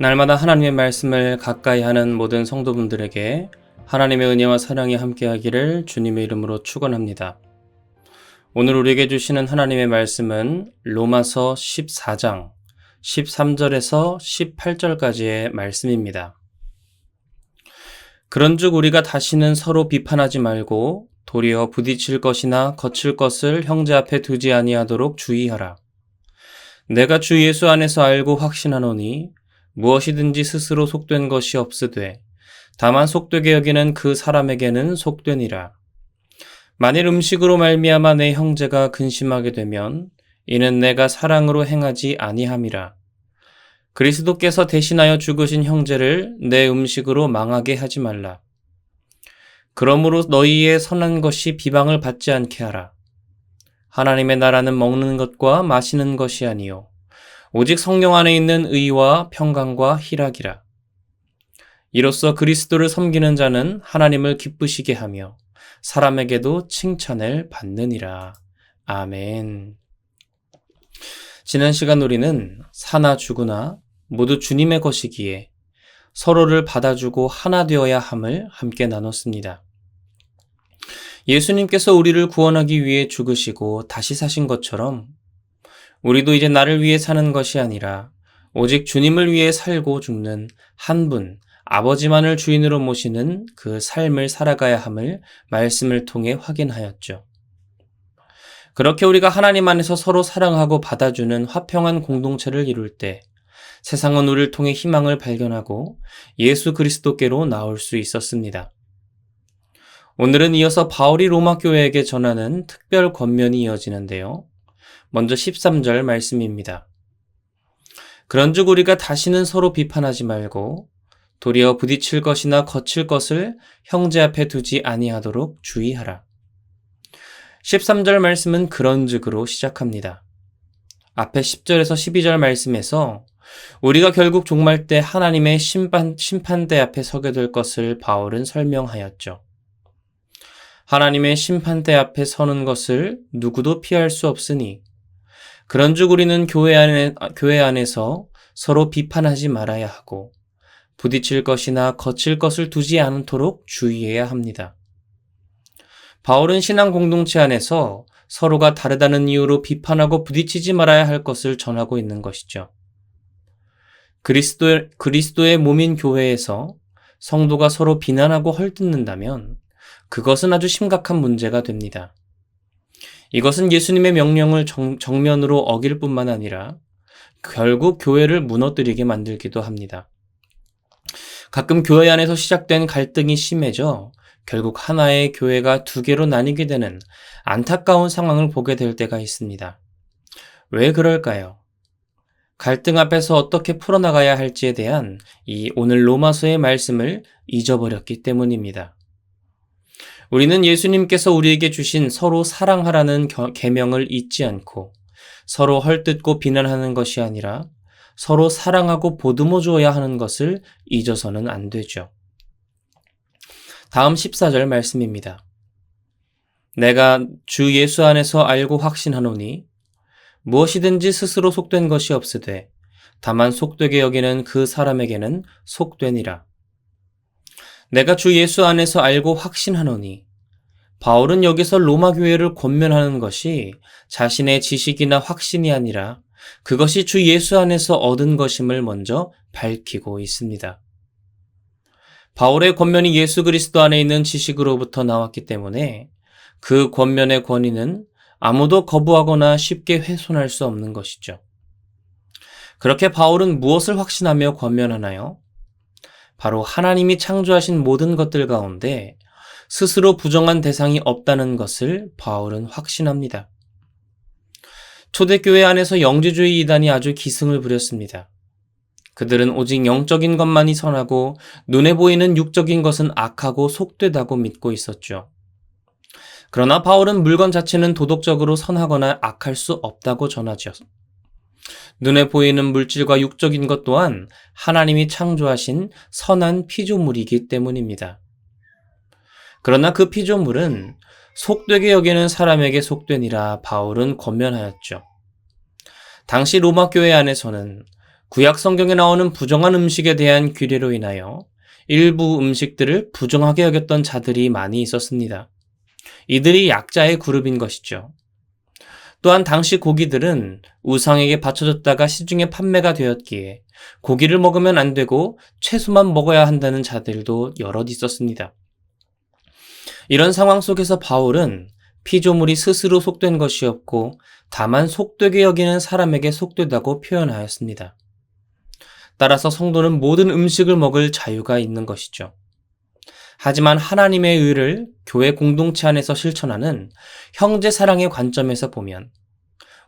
날마다 하나님의 말씀을 가까이 하는 모든 성도분들에게 하나님의 은혜와 사랑이 함께하기를 주님의 이름으로 축원합니다. 오늘 우리에게 주시는 하나님의 말씀은 로마서 14장 13절에서 18절까지의 말씀입니다. 그런즉 우리가 다시는 서로 비판하지 말고 도리어 부딪힐 것이나 거칠 것을 형제 앞에 두지 아니하도록 주의하라. 내가 주 예수 안에서 알고 확신하노니 무엇이든지 스스로 속된 것이 없으되 다만 속되게 여기는 그 사람에게는 속되니라. 만일 음식으로 말미암아 내 형제가 근심하게 되면 이는 내가 사랑으로 행하지 아니함이라. 그리스도께서 대신하여 죽으신 형제를 내 음식으로 망하게 하지 말라. 그러므로 너희의 선한 것이 비방을 받지 않게 하라. 하나님의 나라는 먹는 것과 마시는 것이 아니요 오직 성령 안에 있는 의와 평강과 희락이라. 이로써 그리스도를 섬기는 자는 하나님을 기쁘시게 하며 사람에게도 칭찬을 받느니라. 아멘. 지난 시간 우리는 사나 죽으나 모두 주님의 것이기에 서로를 받아주고 하나 되어야 함을 함께 나눴습니다. 예수님께서 우리를 구원하기 위해 죽으시고 다시 사신 것처럼 우리도 이제 나를 위해 사는 것이 아니라 오직 주님을 위해 살고 죽는 한 분, 아버지만을 주인으로 모시는 그 삶을 살아가야 함을 말씀을 통해 확인하였죠. 그렇게 우리가 하나님 안에서 서로 사랑하고 받아주는 화평한 공동체를 이룰 때 세상은 우리를 통해 희망을 발견하고 예수 그리스도께로 나올 수 있었습니다. 오늘은 이어서 바울이 로마 교회에게 전하는 특별 권면이 이어지는데요. 먼저 13절 말씀입니다. 그런즉 우리가 다시는 서로 비판하지 말고 도리어 부딪힐 것이나 거칠 것을 형제 앞에 두지 아니하도록 주의하라. 13절 말씀은 그런즉으로 시작합니다. 앞에 10절에서 12절 말씀에서 우리가 결국 종말 때 하나님의 심판대 앞에 서게 될 것을 바울은 설명하였죠. 하나님의 심판대 앞에 서는 것을 누구도 피할 수 없으니 그런즉 우리는 교회 안에서 서로 비판하지 말아야 하고 부딪힐 것이나 거칠 것을 두지 않도록 주의해야 합니다. 바울은 신앙 공동체 안에서 서로가 다르다는 이유로 비판하고 부딪히지 말아야 할 것을 전하고 있는 것이죠. 그리스도의 몸인 교회에서 성도가 서로 비난하고 헐뜯는다면 그것은 아주 심각한 문제가 됩니다. 이것은 예수님의 명령을 정면으로 어길 뿐만 아니라 결국 교회를 무너뜨리게 만들기도 합니다. 가끔 교회 안에서 시작된 갈등이 심해져 결국 하나의 교회가 두 개로 나뉘게 되는 안타까운 상황을 보게 될 때가 있습니다. 왜 그럴까요? 갈등 앞에서 어떻게 풀어나가야 할지에 대한 이 오늘 로마서의 말씀을 잊어버렸기 때문입니다. 우리는 예수님께서 우리에게 주신 서로 사랑하라는 계명을 잊지 않고 서로 헐뜯고 비난하는 것이 아니라 서로 사랑하고 보듬어 주어야 하는 것을 잊어서는 안 되죠. 다음 14절 말씀입니다. 내가 주 예수 안에서 알고 확신하노니 무엇이든지 스스로 속된 것이 없으되 다만 속되게 여기는 그 사람에게는 속되니라. 내가 주 예수 안에서 알고 확신하노니 바울은 여기서 로마 교회를 권면하는 것이 자신의 지식이나 확신이 아니라 그것이 주 예수 안에서 얻은 것임을 먼저 밝히고 있습니다. 바울의 권면이 예수 그리스도 안에 있는 지식으로부터 나왔기 때문에 그 권면의 권위는 아무도 거부하거나 쉽게 훼손할 수 없는 것이죠. 그렇게 바울은 무엇을 확신하며 권면하나요? 바로 하나님이 창조하신 모든 것들 가운데 스스로 부정한 대상이 없다는 것을 바울은 확신합니다. 초대교회 안에서 영지주의 이단이 아주 기승을 부렸습니다. 그들은 오직 영적인 것만이 선하고 눈에 보이는 육적인 것은 악하고 속되다고 믿고 있었죠. 그러나 바울은 물건 자체는 도덕적으로 선하거나 악할 수 없다고 전하죠. 눈에 보이는 물질과 육적인 것 또한 하나님이 창조하신 선한 피조물이기 때문입니다. 그러나 그 피조물은 속되게 여기는 사람에게 속되니라 바울은 권면하였죠. 당시 로마 교회 안에서는 구약 성경에 나오는 부정한 음식에 대한 규례로 인하여 일부 음식들을 부정하게 여겼던 자들이 많이 있었습니다. 이들이 약자의 그룹인 것이죠. 또한 당시 고기들은 우상에게 바쳐졌다가 시중에 판매가 되었기에 고기를 먹으면 안 되고 채소만 먹어야 한다는 자들도 여럿 있었습니다. 이런 상황 속에서 바울은 피조물이 스스로 속된 것이었고 다만 속되게 여기는 사람에게 속되다고 표현하였습니다. 따라서 성도는 모든 음식을 먹을 자유가 있는 것이죠. 하지만 하나님의 의를 교회 공동체 안에서 실천하는 형제 사랑의 관점에서 보면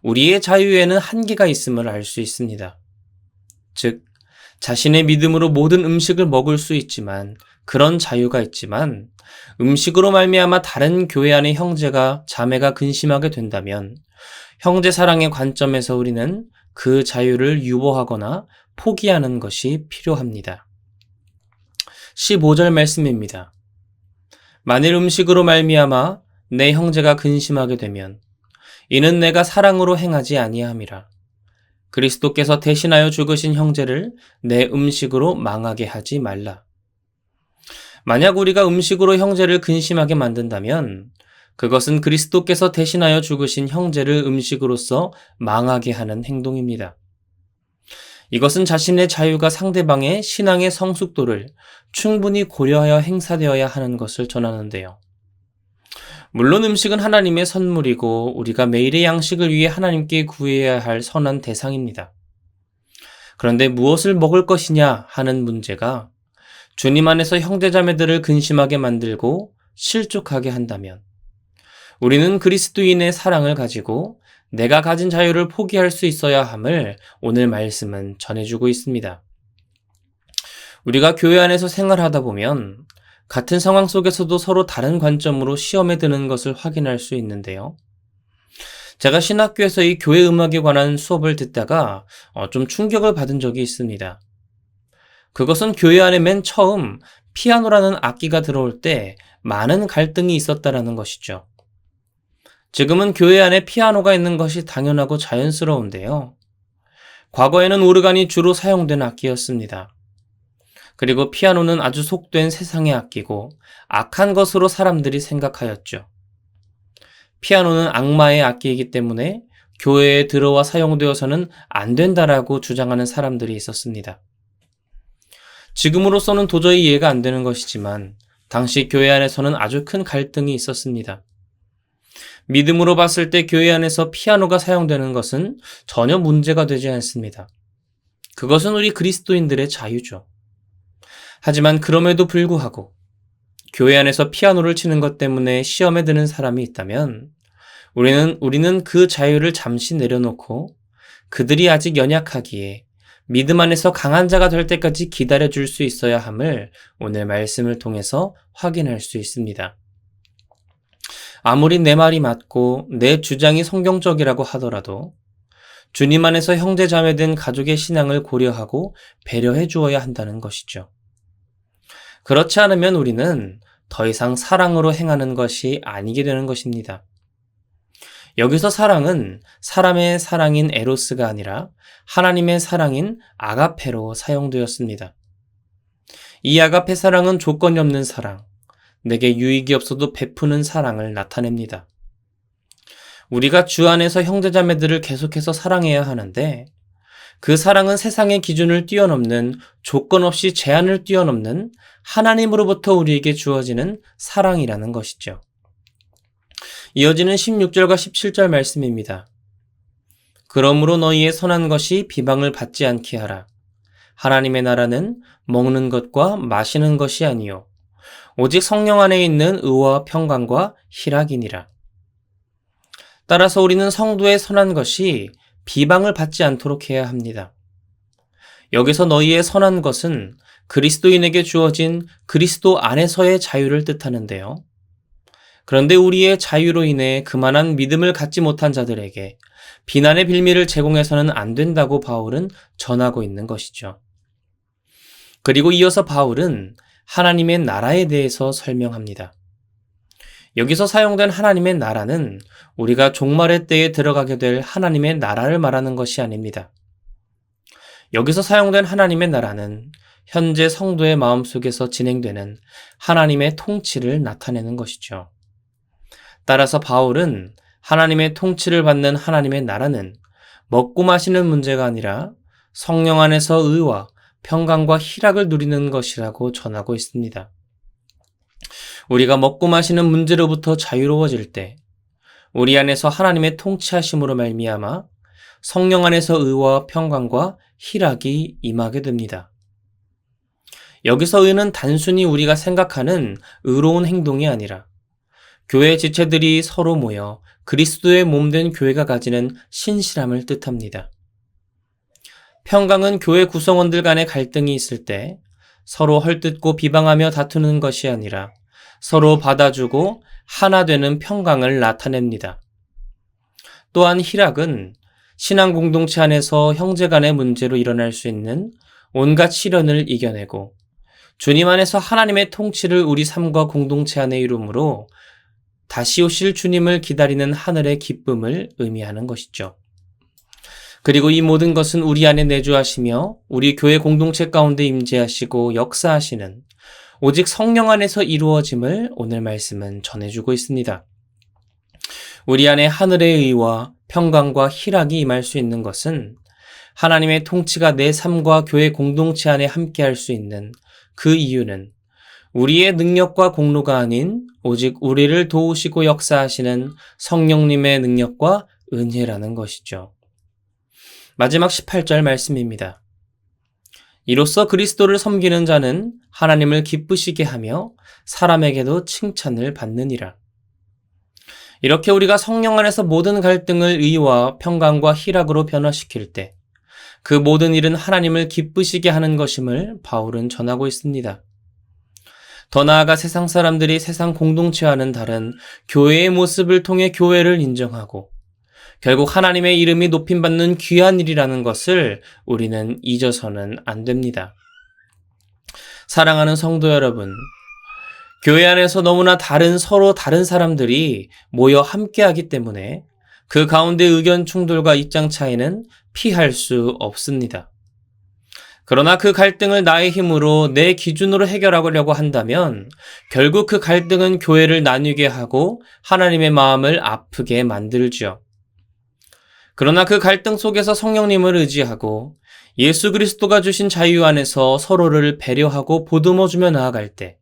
우리의 자유에는 한계가 있음을 알 수 있습니다. 즉, 자신의 믿음으로 모든 음식을 먹을 수 있지만 그런 자유가 있지만 음식으로 말미암아 다른 교회 안의 형제가 자매가 근심하게 된다면 형제 사랑의 관점에서 우리는 그 자유를 유보하거나 포기하는 것이 필요합니다. 15절 말씀입니다. 만일 음식으로 말미암아 내 형제가 근심하게 되면 이는 내가 사랑으로 행하지 아니함이라. 그리스도께서 대신하여 죽으신 형제를 내 음식으로 망하게 하지 말라. 만약 우리가 음식으로 형제를 근심하게 만든다면 그것은 그리스도께서 대신하여 죽으신 형제를 음식으로서 망하게 하는 행동입니다. 이것은 자신의 자유가 상대방의 신앙의 성숙도를 충분히 고려하여 행사되어야 하는 것을 전하는데요. 물론 음식은 하나님의 선물이고 우리가 매일의 양식을 위해 하나님께 구해야 할 선한 대상입니다. 그런데 무엇을 먹을 것이냐 하는 문제가 주님 안에서 형제자매들을 근심하게 만들고 실족하게 한다면 우리는 그리스도인의 사랑을 가지고 내가 가진 자유를 포기할 수 있어야 함을 오늘 말씀은 전해주고 있습니다. 우리가 교회 안에서 생활하다 보면 같은 상황 속에서도 서로 다른 관점으로 시험에 드는 것을 확인할 수 있는데요. 제가 신학교에서 이 교회 음악에 관한 수업을 듣다가 좀 충격을 받은 적이 있습니다. 그것은 교회 안에 맨 처음 피아노라는 악기가 들어올 때 많은 갈등이 있었다라는 것이죠. 지금은 교회 안에 피아노가 있는 것이 당연하고 자연스러운데요. 과거에는 오르간이 주로 사용된 악기였습니다. 그리고 피아노는 아주 속된 세상의 악기고 악한 것으로 사람들이 생각하였죠. 피아노는 악마의 악기이기 때문에 교회에 들어와 사용되어서는 안 된다라고 주장하는 사람들이 있었습니다. 지금으로서는 도저히 이해가 안 되는 것이지만 당시 교회 안에서는 아주 큰 갈등이 있었습니다. 믿음으로 봤을 때 교회 안에서 피아노가 사용되는 것은 전혀 문제가 되지 않습니다. 그것은 우리 그리스도인들의 자유죠. 하지만 그럼에도 불구하고 교회 안에서 피아노를 치는 것 때문에 시험에 드는 사람이 있다면 우리는 그 자유를 잠시 내려놓고 그들이 아직 연약하기에 믿음 안에서 강한 자가 될 때까지 기다려줄 수 있어야 함을 오늘 말씀을 통해서 확인할 수 있습니다. 아무리 내 말이 맞고 내 주장이 성경적이라고 하더라도 주님 안에서 형제 자매된 가족의 신앙을 고려하고 배려해 주어야 한다는 것이죠. 그렇지 않으면 우리는 더 이상 사랑으로 행하는 것이 아니게 되는 것입니다. 여기서 사랑은 사람의 사랑인 에로스가 아니라 하나님의 사랑인 아가페로 사용되었습니다. 이 아가페 사랑은 조건이 없는 사랑, 내게 유익이 없어도 베푸는 사랑을 나타냅니다. 우리가 주 안에서 형제자매들을 계속해서 사랑해야 하는데 그 사랑은 세상의 기준을 뛰어넘는 조건 없이 제한을 뛰어넘는 하나님으로부터 우리에게 주어지는 사랑이라는 것이죠. 이어지는 16절과 17절 말씀입니다. 그러므로 너희의 선한 것이 비방을 받지 않게 하라. 하나님의 나라는 먹는 것과 마시는 것이 아니요 오직 성령 안에 있는 의와 평강과 희락이니라. 따라서 우리는 성도의 선한 것이 비방을 받지 않도록 해야 합니다. 여기서 너희의 선한 것은 그리스도인에게 주어진 그리스도 안에서의 자유를 뜻하는데요. 그런데 우리의 자유로 인해 그만한 믿음을 갖지 못한 자들에게 비난의 빌미를 제공해서는 안 된다고 바울은 전하고 있는 것이죠. 그리고 이어서 바울은 하나님의 나라에 대해서 설명합니다. 여기서 사용된 하나님의 나라는 우리가 종말의 때에 들어가게 될 하나님의 나라를 말하는 것이 아닙니다. 여기서 사용된 하나님의 나라는 현재 성도의 마음속에서 진행되는 하나님의 통치를 나타내는 것이죠. 따라서 바울은 하나님의 통치를 받는 하나님의 나라는 먹고 마시는 문제가 아니라 성령 안에서 의와 평강과 희락을 누리는 것이라고 전하고 있습니다. 우리가 먹고 마시는 문제로부터 자유로워질 때 우리 안에서 하나님의 통치하심으로 말미암아 성령 안에서 의와 평강과 희락이 임하게 됩니다. 여기서 의는 단순히 우리가 생각하는 의로운 행동이 아니라 교회 지체들이 서로 모여 그리스도의 몸된 교회가 가지는 신실함을 뜻합니다. 평강은 교회 구성원들 간의 갈등이 있을 때 서로 헐뜯고 비방하며 다투는 것이 아니라 서로 받아주고 하나 되는 평강을 나타냅니다. 또한 희락은 신앙 공동체 안에서 형제 간의 문제로 일어날 수 있는 온갖 시련을 이겨내고 주님 안에서 하나님의 통치를 우리 삶과 공동체 안에 이루므로 다시 오실 주님을 기다리는 하늘의 기쁨을 의미하는 것이죠. 그리고 이 모든 것은 우리 안에 내주하시며 우리 교회 공동체 가운데 임재하시고 역사하시는 오직 성령 안에서 이루어짐을 오늘 말씀은 전해주고 있습니다. 우리 안에 하늘의 의와 평강과 희락이 임할 수 있는 것은 하나님의 통치가 내 삶과 교회 공동체 안에 함께할 수 있는 그 이유는 우리의 능력과 공로가 아닌 오직 우리를 도우시고 역사하시는 성령님의 능력과 은혜라는 것이죠. 마지막 18절 말씀입니다. 이로써 그리스도를 섬기는 자는 하나님을 기쁘시게 하며 사람에게도 칭찬을 받느니라. 이렇게 우리가 성령 안에서 모든 갈등을 의와 평강과 희락으로 변화시킬 때 그 모든 일은 하나님을 기쁘시게 하는 것임을 바울은 전하고 있습니다. 더 나아가 세상 사람들이 세상 공동체와는 다른 교회의 모습을 통해 교회를 인정하고 결국 하나님의 이름이 높임받는 귀한 일이라는 것을 우리는 잊어서는 안 됩니다. 사랑하는 성도 여러분, 교회 안에서 너무나 서로 다른 사람들이 모여 함께하기 때문에 그 가운데 의견 충돌과 입장 차이는 피할 수 없습니다. 그러나 그 갈등을 나의 힘으로 내 기준으로 해결하려고 한다면 결국 그 갈등은 교회를 나뉘게 하고 하나님의 마음을 아프게 만들죠. 그러나 그 갈등 속에서 성령님을 의지하고 예수 그리스도가 주신 자유 안에서 서로를 배려하고 보듬어주며 나아갈 때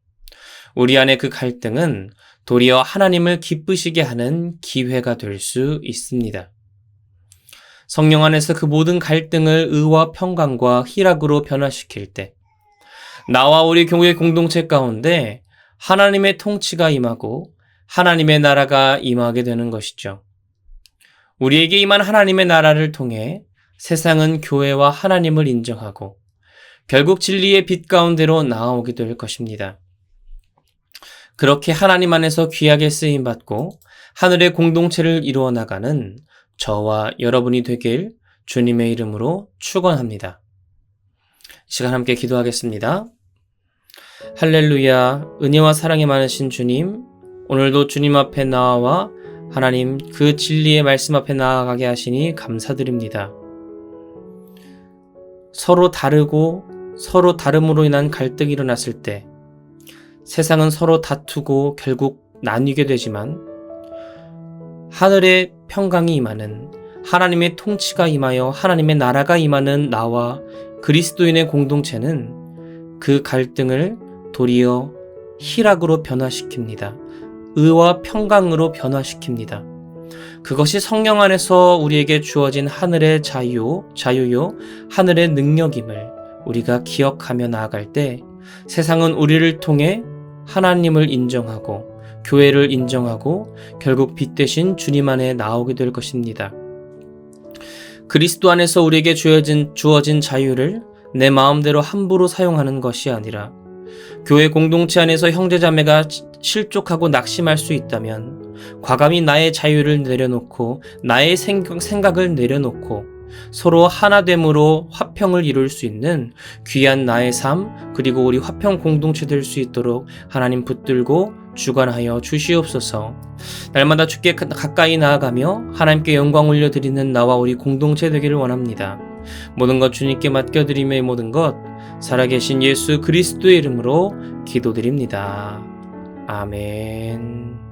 우리 안에 그 갈등은 도리어 하나님을 기쁘시게 하는 기회가 될 수 있습니다. 성령 안에서 그 모든 갈등을 의와 평강과 희락으로 변화시킬 때 나와 우리 교회 공동체 가운데 하나님의 통치가 임하고 하나님의 나라가 임하게 되는 것이죠. 우리에게 임한 하나님의 나라를 통해 세상은 교회와 하나님을 인정하고 결국 진리의 빛 가운데로 나아오게 될 것입니다. 그렇게 하나님 안에서 귀하게 쓰임받고 하늘의 공동체를 이루어 나가는 저와 여러분이 되길 주님의 이름으로 축원합니다. 시간 함께 기도하겠습니다. 할렐루야, 은혜와 사랑이 많으신 주님, 오늘도 주님 앞에 나와 하나님 그 진리의 말씀 앞에 나아가게 하시니 감사드립니다. 서로 다르고 서로 다름으로 인한 갈등이 일어났을 때 세상은 서로 다투고 결국 나뉘게 되지만 하늘의 평강이 임하는 하나님의 통치가 임하여 하나님의 나라가 임하는 나와 그리스도인의 공동체는 그 갈등을 도리어 희락으로 변화시킵니다. 의와 평강으로 변화시킵니다. 그것이 성령 안에서 우리에게 주어진 하늘의 자유요, 하늘의 능력임을 우리가 기억하며 나아갈 때 세상은 우리를 통해 하나님을 인정하고 교회를 인정하고 결국 빛 대신 주님 안에 나오게 될 것입니다. 그리스도 안에서 우리에게 주어진 자유를 내 마음대로 함부로 사용하는 것이 아니라 교회 공동체 안에서 형제자매가 실족하고 낙심할 수 있다면 과감히 나의 자유를 내려놓고 나의 생각을 내려놓고 서로 하나됨으로 화평을 이룰 수 있는 귀한 나의 삶 그리고 우리 화평 공동체 될 수 있도록 하나님 붙들고 주관하여 주시옵소서. 날마다 주께 가까이 나아가며 하나님께 영광 올려드리는 나와 우리 공동체 되기를 원합니다. 모든 것 주님께 맡겨드림의 모든 것 살아계신 예수 그리스도의 이름으로 기도드립니다. 아멘.